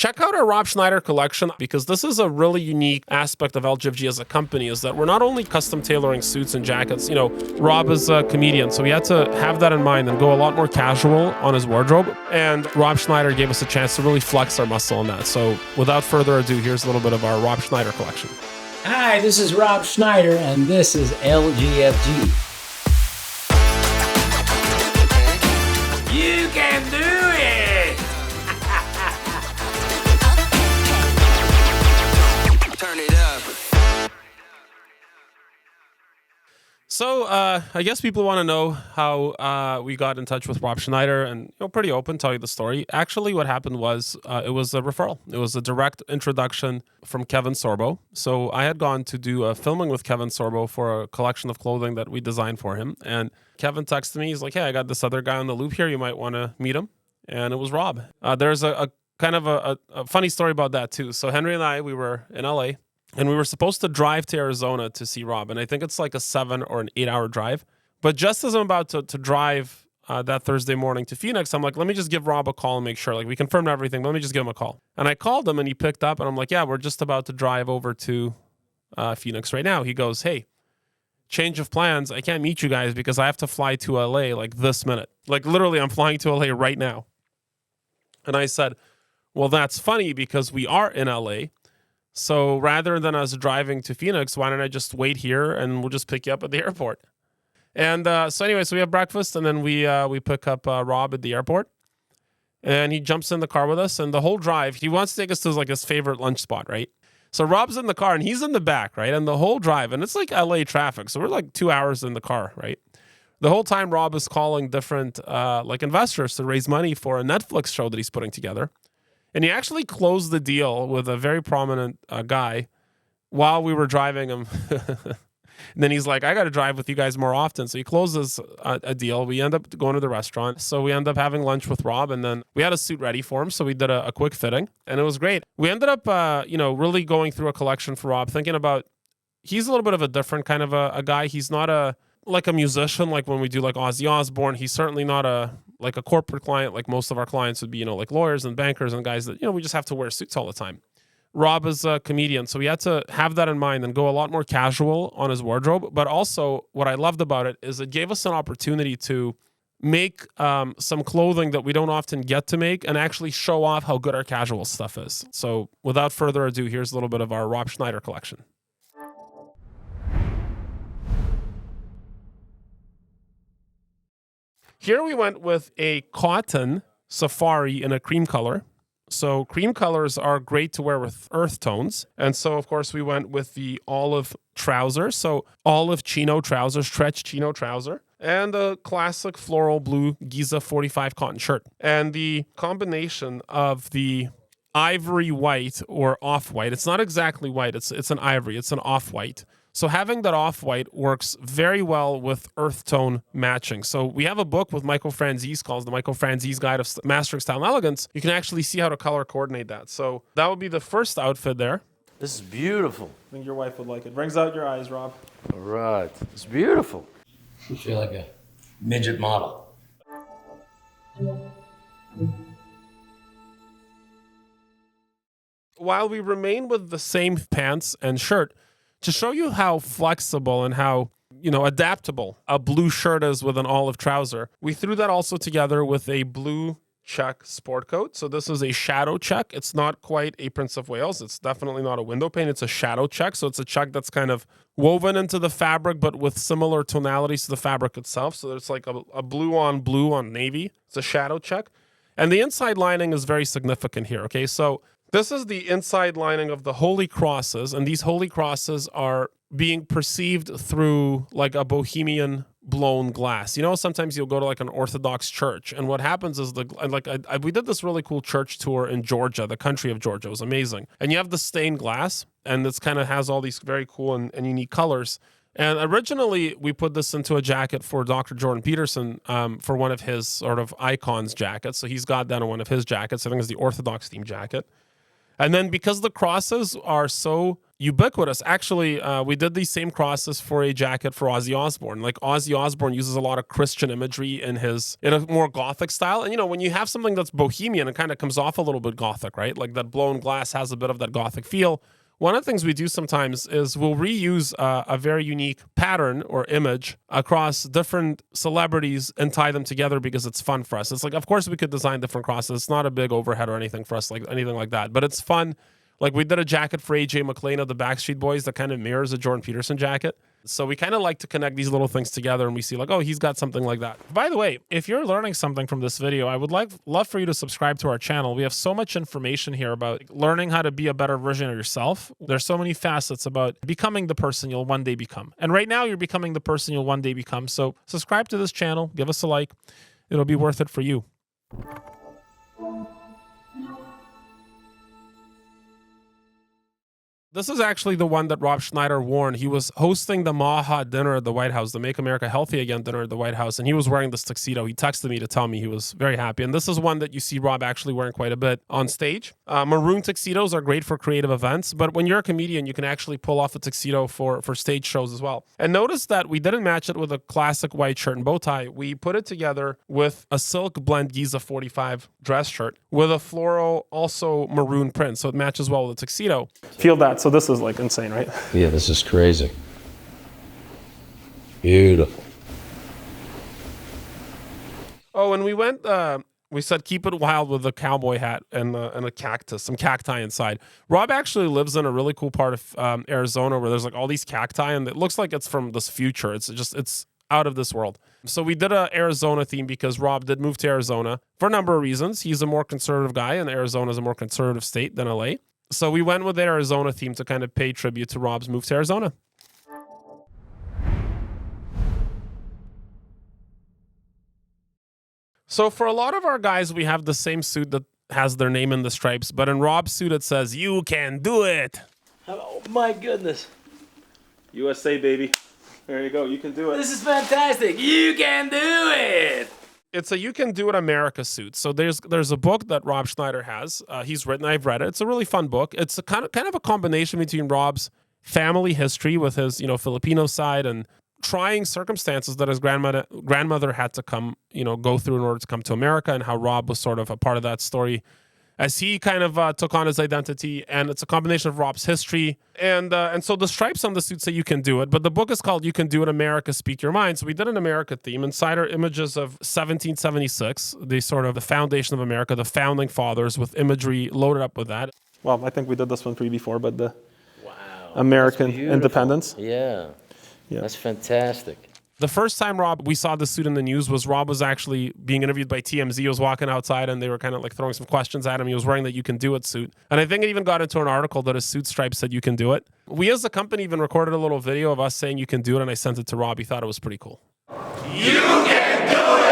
Check out our Rob Schneider collection, because this is a really unique aspect of LGFG as a company, is that we're not only custom tailoring suits and jackets. You know, Rob is a comedian, so we had to have that in mind and go a lot more casual on his wardrobe. And Rob Schneider gave us a chance to really flex our muscle on that. So without further ado, here's a little bit of our Rob Schneider collection. Hi, this is Rob Schneider, and this is LGFG. You can do it! Turn it up. So I guess people want to know how we got in touch with Rob Schneider, and pretty open, tell you the story. Actually, what happened was it was a referral. It was a direct introduction from Kevin Sorbo. So I had gone to do a filming with Kevin Sorbo for a collection of clothing that we designed for him, and Kevin texted me. He's like, "Hey, I got this other guy on the loop here. You might want to meet him." And it was Rob. There's a kind of a funny story about that too. So Henry and I, we were in LA. And we were supposed to drive to Arizona to see Rob. And I think it's like a 7 or an 8 hour drive. But just as I'm about to drive that Thursday morning to Phoenix, I'm like, let me just give Rob a call and make sure. Like, we confirmed everything, but let me just give him a call. And I called him and he picked up. And I'm like, yeah, we're just about to drive over to Phoenix right now. He goes, hey, change of plans. I can't meet you guys because I have to fly to LA like this minute. Like, literally, I'm flying to LA right now. And I said, well, that's funny because we are in LA. So rather than us driving to Phoenix, why don't I just wait here and we'll just pick you up at the airport? And so we have breakfast, and then we pick up Rob at the airport, and he jumps in the car with us. And the whole drive, he wants to take us to like his favorite lunch spot, right? So Rob's in the car and he's in the back, right? And the whole drive, and it's like LA traffic, so we're like 2 hours in the car, right? The whole time Rob is calling different like investors to raise money for a Netflix show that he's putting together. And he actually closed the deal with a very prominent guy while we were driving him. And then he's like, I got to drive with you guys more often. So he closes a deal. We end up going to the restaurant. So we end up having lunch with Rob. And then we had a suit ready for him. So we did a quick fitting. And it was great. We ended up, really going through a collection for Rob, thinking about, he's a little bit of a different kind of a guy. He's not like a musician, like when we do like Ozzy Osbourne. He's certainly not a corporate client like most of our clients would be, like lawyers and bankers and guys that, we just have to wear suits all the time. Rob is a comedian, so we had to have that in mind and go a lot more casual on his wardrobe. But also what I loved about it is it gave us an opportunity to make some clothing that we don't often get to make and actually show off how good our casual stuff is. So without further ado, here's a little bit of our Rob Schneider collection. Here we went with a cotton safari in a cream color. So cream colors are great to wear with earth tones. And so, of course, we went with the olive trouser. So olive chino trouser, stretch chino trouser, and a classic floral blue Giza 45 cotton shirt. And the combination of the ivory white or off-white, it's not exactly white, it's an ivory, it's an off-white. So having that off-white works very well with earth tone matching. So we have a book with Michael Franzese called The Michael Franzese Guide of Mastering Style and Elegance. You can actually see how to color coordinate that. So that would be the first outfit there. This is beautiful. I think your wife would like it. Brings out your eyes, Rob. All right. It's beautiful. You feel like a midget model. While we remain with the same pants and shirt, to show you how flexible and how, adaptable a blue shirt is with an olive trouser, we threw that also together with a blue check sport coat. So this is a shadow check. It's not quite a Prince of Wales. It's definitely not a window pane. It's a shadow check. So it's a check that's kind of woven into the fabric, but with similar tonalities to the fabric itself. So there's like a blue on navy. It's a shadow check. And the inside lining is very significant here. Okay, so this is the inside lining of the Holy Crosses, and these Holy Crosses are being perceived through like a bohemian blown glass. Sometimes you'll go to like an Orthodox church, and what happens is we did this really cool church tour in Georgia, the country of Georgia. It was amazing. And you have the stained glass, and this kind of has all these very cool and unique colors. And originally, we put this into a jacket for Dr. Jordan Peterson for one of his sort of icons jackets. So he's got that on one of his jackets. I think it's the Orthodox theme jacket. And then because the crosses are so ubiquitous. Actually, we did these same crosses for a jacket for Ozzy Osbourne. Like Ozzy Osbourne uses a lot of Christian imagery in a more gothic style. And when you have something that's bohemian, it kind of comes off a little bit gothic, right? Like that blown glass has a bit of that gothic feel. One of the things we do sometimes is we'll reuse a very unique pattern or image across different celebrities and tie them together because it's fun for us. It's like, of course, we could design different crosses. It's not a big overhead or anything for us, like anything like that. But it's fun. Like we did a jacket for AJ McLean of the Backstreet Boys that kind of mirrors a Jordan Peterson jacket. So we kind of like to connect these little things together and we see like, oh, he's got something like that. By the way, if you're learning something from this video, I would love for you to subscribe to our channel. We have so much information here about learning how to be a better version of yourself. There's so many facets about becoming the person you'll one day become. And right now you're becoming the person you'll one day become. So subscribe to this channel, give us a like. It'll be worth it for you. This is actually the one that Rob Schneider wore. He was hosting the Maha dinner at the White House, the Make America Healthy Again dinner at the White House, and he was wearing this tuxedo. He texted me to tell me he was very happy. And this is one that you see Rob actually wearing quite a bit on stage. Maroon tuxedos are great for creative events, but when you're a comedian, you can actually pull off a tuxedo for stage shows as well. And notice that we didn't match it with a classic white shirt and bow tie. We put it together with a silk blend Giza 45 dress shirt with a floral, also maroon print, so it matches well with the tuxedo. Feel that. So this is like insane, right? Yeah, this is crazy. Beautiful. Oh, and we went, we said keep it wild with a cowboy hat and a cactus, some cacti inside. Rob actually lives in a really cool part of Arizona where there's like all these cacti and it looks like it's from this future. It's out of this world. So we did a Arizona theme because Rob did move to Arizona for a number of reasons. He's a more conservative guy and Arizona is a more conservative state than LA. So we went with the Arizona theme to kind of pay tribute to Rob's move to Arizona. So for a lot of our guys, we have the same suit that has their name in the stripes, but in Rob's suit, it says, "You can do it." Oh my goodness. USA, baby. There you go. You can do it. This is fantastic. You can do it. It's a You Can Do It America suit. So there's a book that Rob Schneider has. He's written. I've read it. It's a really fun book. It's a kind of a combination between Rob's family history with his Filipino side and trying circumstances that his grandmother had to go through in order to come to America, and how Rob was sort of a part of that story as he kind of took on his identity. And it's a combination of Rob's history. And so the stripes on the suit say you can do it. But the book is called You Can Do It America, Speak Your Mind. So we did an America theme. Inside are images of 1776, the foundation of America, the founding fathers, with imagery loaded up with that. Well, I think we did this one for you before, but the American independence. Yeah. That's fantastic. The first time we saw the suit in the news was Rob was actually being interviewed by TMZ. He was walking outside and they were kind of like throwing some questions at him. He was wearing that You Can Do It suit. And I think it even got into an article that his suit stripe said You Can Do It. We as a company even recorded a little video of us saying You Can Do It, and I sent it to Rob. He thought it was pretty cool. You can do it!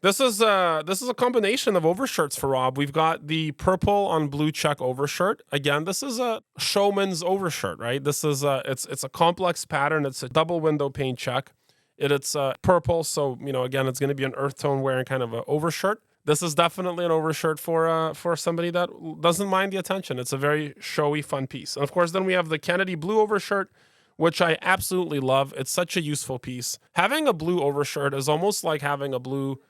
This is a combination of overshirts for Rob. We've got the purple on blue check overshirt. Again, this is a showman's overshirt, right? This is it's a complex pattern. It's a double window pane check. It's purple, so again, it's going to be an earth tone wearing kind of an overshirt. This is definitely an overshirt for somebody that doesn't mind the attention. It's a very showy, fun piece. And of course, then we have the Kennedy blue overshirt, which I absolutely love. It's such a useful piece. Having a blue overshirt is almost like having a blue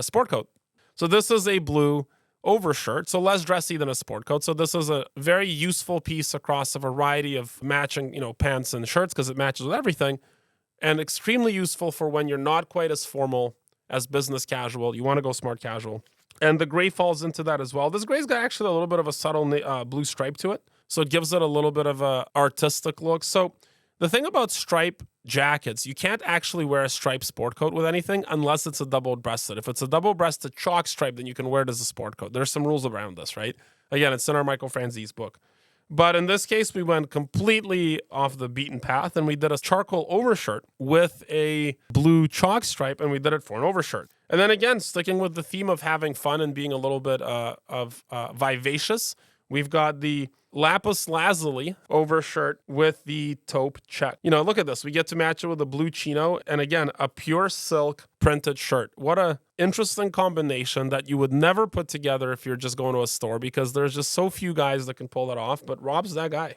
sport coat. So this is a blue overshirt, so less dressy than a sport coat. So this is a very useful piece across a variety of matching, pants and shirts because it matches with everything, and extremely useful for when you're not quite as formal as business casual. You want to go smart casual. And the gray falls into that as well. This gray's got actually a little bit of a subtle blue stripe to it, so it gives it a little bit of a artistic look. So the thing about stripe jackets, you can't actually wear a striped sport coat with anything unless it's a double-breasted. If it's a double-breasted chalk stripe, then you can wear it as a sport coat. There's some rules around this, right? Again, it's in our Michael Franzese book. But in this case, we went completely off the beaten path, and we did a charcoal overshirt with a blue chalk stripe, and we did it for an overshirt. And then again, sticking with the theme of having fun and being a little bit vivacious, We've got the lapis lazuli overshirt with the taupe check. You know, look at this. We get to match it with a blue chino and again, a pure silk printed shirt. What a interesting combination that you would never put together if you're just going to a store because there's just so few guys that can pull that off, but Rob's that guy.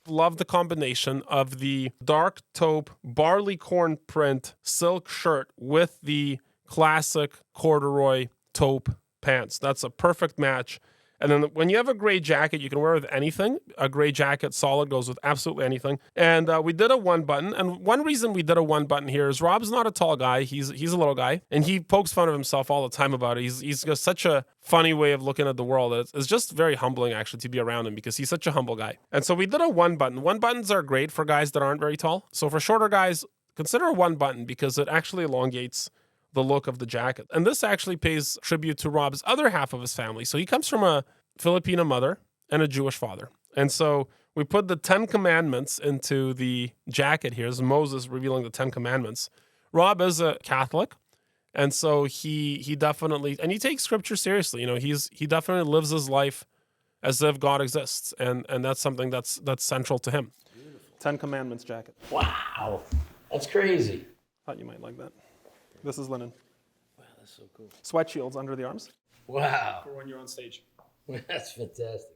Love the combination of the dark taupe barley corn print silk shirt with the classic corduroy taupe pants. That's a perfect match. And then when you have a gray jacket, you can wear it with anything. A gray jacket solid goes with absolutely anything. And we did a one button. And one reason we did a one button here is Rob's not a tall guy. He's a little guy. And he pokes fun of himself all the time about it. He's got such a funny way of looking at the world. It's just very humbling, actually, to be around him because he's such a humble guy. And so we did a one button. One buttons are great for guys that aren't very tall. So for shorter guys, consider a one button because it actually elongates the look of the jacket. And this actually pays tribute to Rob's other half of his family. So he comes from a Filipino mother and a Jewish father. And so we put the 10 commandments into the jacket here. This is Moses revealing the 10 commandments. Rob is a Catholic. And so he definitely, and he takes scripture seriously. You know, he definitely lives his life as if God exists. And that's something that's central to him. Beautiful. 10 commandments jacket. Wow. That's crazy. Thought you might like that. This is linen. Wow, that's so cool. Sweat shields under the arms. Wow. For when you're on stage. That's fantastic.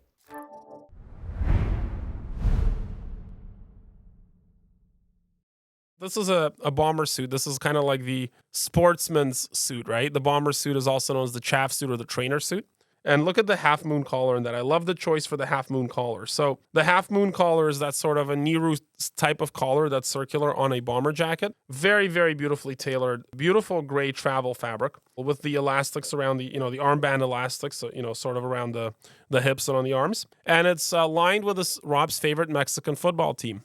This is a bomber suit. This is kind of like the sportsman's suit, right? The bomber suit is also known as the chaff suit or the trainer suit. And look at the half moon collar in that. I love the choice for the half moon collar. So the half moon collar is that sort of a Nehru type of collar that's circular on a bomber jacket. Very, very beautifully tailored, beautiful gray travel fabric with the elastics around the, the armband elastics, so, sort of around the hips and on the arms. And it's lined with Rob's favorite Mexican football team.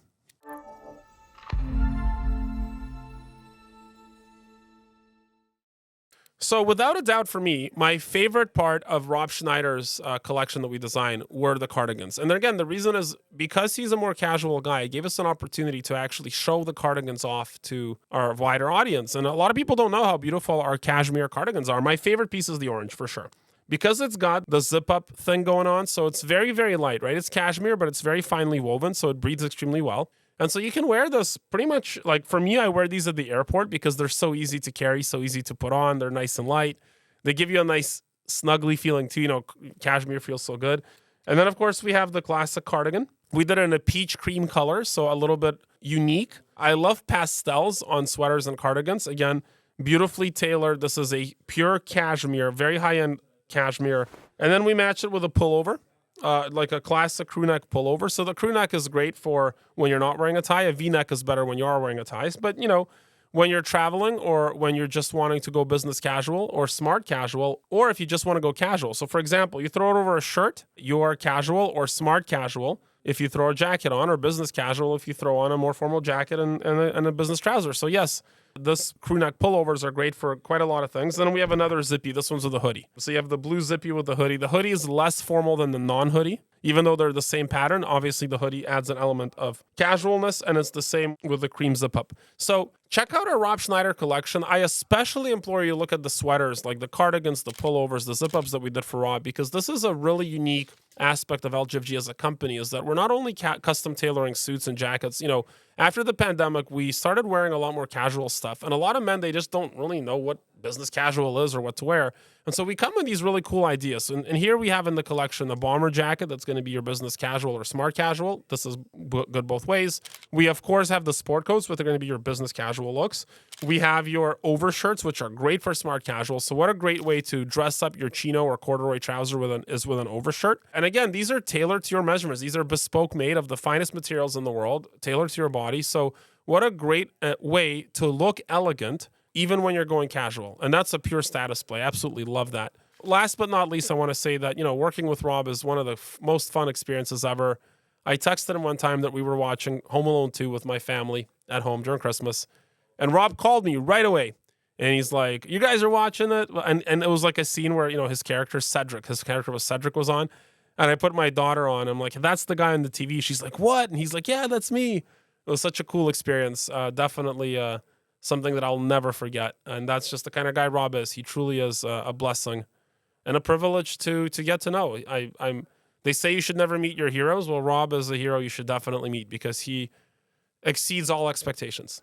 So without a doubt for me, my favorite part of Rob Schneider's collection that we designed were the cardigans. And then again, the reason is because he's a more casual guy, it gave us an opportunity to actually show the cardigans off to our wider audience. And a lot of people don't know how beautiful our cashmere cardigans are. My favorite piece is the orange for sure. Because it's got the zip up thing going on, so it's very, very light, right? It's cashmere, but it's very finely woven, so it breathes extremely well. And so you can wear this pretty much, like for me, I wear these at the airport because they're so easy to carry, so easy to put on. They're nice and light. They give you a nice snuggly feeling too. Cashmere feels so good. And then of course we have the classic cardigan. We did it in a peach cream color, so a little bit unique. I love pastels on sweaters and cardigans. Again, beautifully tailored. This is a pure cashmere, very high-end cashmere. And then we match it with a pullover. Like a classic crew neck pullover. So the crew neck is great for when you're not wearing a tie. A V-neck is better when you are wearing a tie. But, when you're traveling or when you're just wanting to go business casual or smart casual, or if you just want to go casual. So, for example, you throw it over a shirt, you are casual or smart casual if you throw a jacket on, or business casual if you throw on a more formal jacket and a business trouser. So, yes, this crew neck pullovers are great for quite a lot of things. Then we have another zippy. This one's with a hoodie. So you have the blue zippy with the hoodie. The hoodie is less formal than the non-hoodie. Even though they're the same pattern, obviously the hoodie adds an element of casualness, and it's the same with the cream zip up. So check out our Rob Schneider collection. I especially implore you to look at the sweaters, like the cardigans, the pullovers, the zip ups that we did for Rob, because this is a really unique aspect of LGFG as a company, is that we're not only custom tailoring suits and jackets. After the pandemic, we started wearing a lot more casual stuff, and a lot of men, they just don't really know what business casual is or what to wear. And so we come with these really cool ideas. And here we have in the collection the bomber jacket that's going to be your business casual or smart casual. This is good both ways. We, of course, have the sport coats, which are going to be your business casual looks. We have your overshirts, which are great for smart casual. So what a great way to dress up your chino or corduroy trouser with an overshirt. And again, these are tailored to your measurements. These are bespoke made of the finest materials in the world, tailored to your body. So what a great way to look elegant even when you're going casual. And that's a pure status play. Absolutely love that. Last but not least, I want to say that, working with Rob is one of the most fun experiences ever. I texted him one time that we were watching Home Alone 2 with my family at home during Christmas. And Rob called me right away. And he's like, you guys are watching it? And it was like a scene where, his character was on. And I put my daughter on. I'm like, that's the guy on the TV. She's like, what? And he's like, yeah, that's me. It was such a cool experience. Definitely something that I'll never forget. And that's just the kind of guy Rob is. He truly is a blessing and a privilege to get to know. They say you should never meet your heroes. Well, Rob is a hero you should definitely meet because he exceeds all expectations.